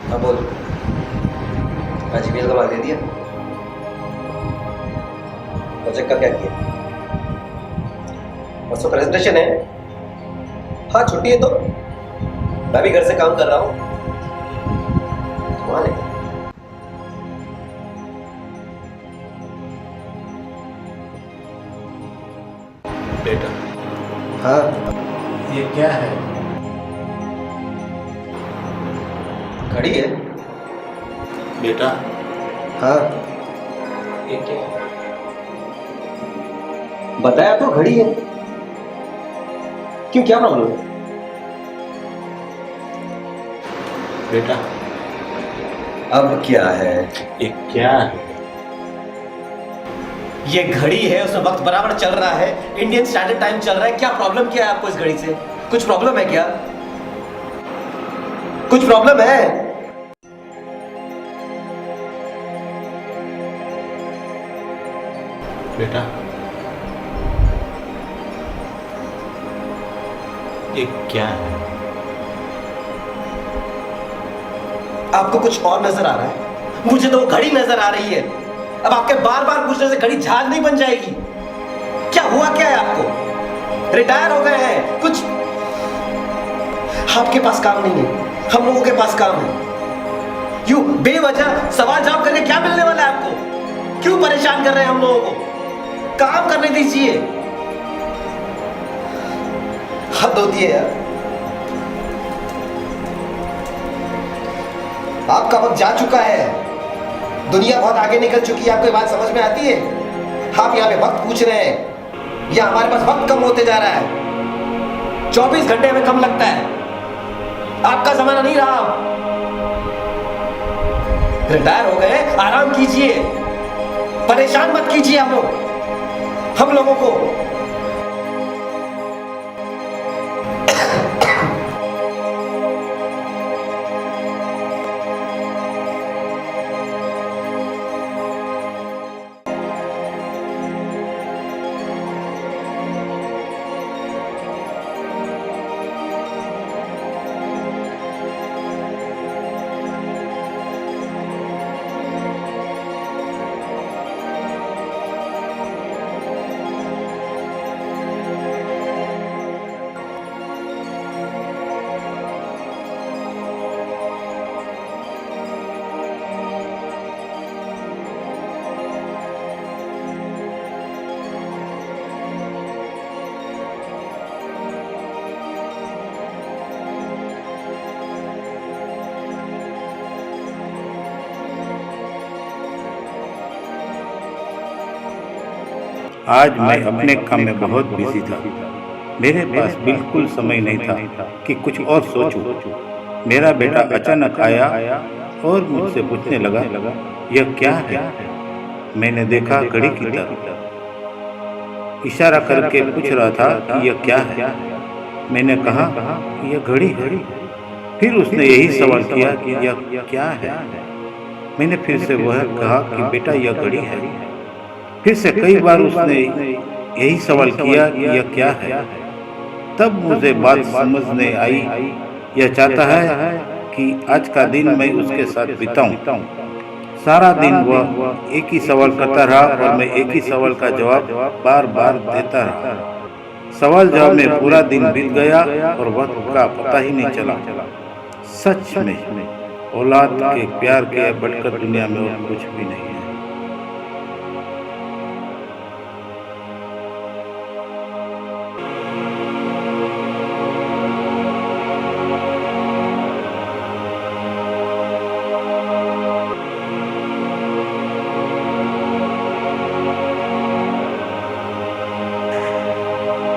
हाँ बोल। आज ईमेल का माल दे दिया। प्रोजेक्ट का क्या किया? परसों प्रेजेंटेशन है। हाँ छुट्टी है तो मैं भी घर से काम कर रहा हूँ। कमाल है। बेटा, हाँ ये क्या है? घड़ी है। बेटा, हाँ ये क्या है? बताया तो घड़ी है। क्यों, क्या प्रॉब्लम है? बेटा, अब क्या है? ये क्या है? ये घड़ी है, उसमें वक्त बराबर चल रहा है, इंडियन स्टैंडर्ड टाइम चल रहा है। क्या प्रॉब्लम क्या है आपको इस घड़ी से? कुछ प्रॉब्लम है क्या? कुछ प्रॉब्लम है? बेटा, ये क्या है? आपको कुछ और नजर आ रहा है? मुझे तो वो घड़ी नजर आ रही है। अब आपके बार बार पूछने से घड़ी जहाज नहीं बन जाएगी। क्या हुआ क्या है आपको? रिटायर हो गए हैं कुछ? आपके पास काम नहीं है, हम लोगों के पास काम है। यूं बेवजह सवाल जवाब करके क्या मिलने वाला है आपको? क्यों परेशान कर रहे हैं हम लोगों को? काम करने दीजिए। हद होती है यार। आपका वक्त जा चुका है। दुनिया बहुत आगे निकल चुकी है। आपको ये बात समझ में आती है? आप यहाँ पे वक्त पूछ रहे हैं या हमारे पास वक्त कम होते जा रहा है? 24 घंटे हमें कम लगता है। आपका जमाना नहीं रहा। रिटायर हो गए, आराम कीजिए। परेशान मत कीजिए हम लोगों को। आज मैं अपने काम में बहुत बिजी था। मेरे पास बिल्कुल समय नहीं था कि कुछ और सोचूं। मेरा बेटा अचानक आया और मुझसे पूछने लगा, यह क्या है? मैंने देखा घड़ी की तरफ, इशारा करके पूछ रहा था कि यह क्या है। मैंने कहा कि यह घड़ी है। फिर उसने यही सवाल किया कि यह क्या है। मैंने फिर से वह कहा कि बेटा यह घड़ी है। फिर से कई बार उसने यही सवाल किया कि यह क्या है। तब मुझे बात समझने आई, यह चाहता है कि आज का दिन मैं उसके साथ बिताऊं। सारा दिन वह एक ही सवाल करता रहा और मैं एक ही सवाल का जवाब बार बार देता रहा। सवाल जवाब में पूरा दिन बीत गया और वक्त का पता ही नहीं चला। सच में औलाद के प्यार के बढ़कर दुनिया में और कुछ भी नहीं है।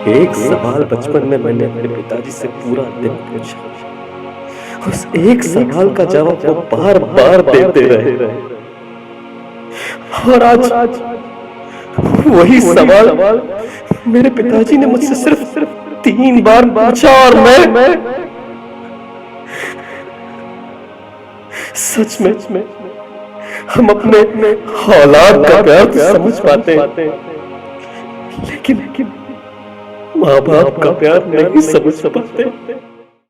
एक सवाल बचपन में मैंने अपने पिताजी से पूरा दिन पूछा। उस एक सवाल का जवाब वो बार बार देते रहे और आज वही सवाल मेरे पिताजी ने मुझसे सिर्फ 3 बार पूछा और मैं सच में हम अपने औलाद का प्यार समझ पाते हैं, लेकिन माँ बाप का प्यार नहीं समझ पाते।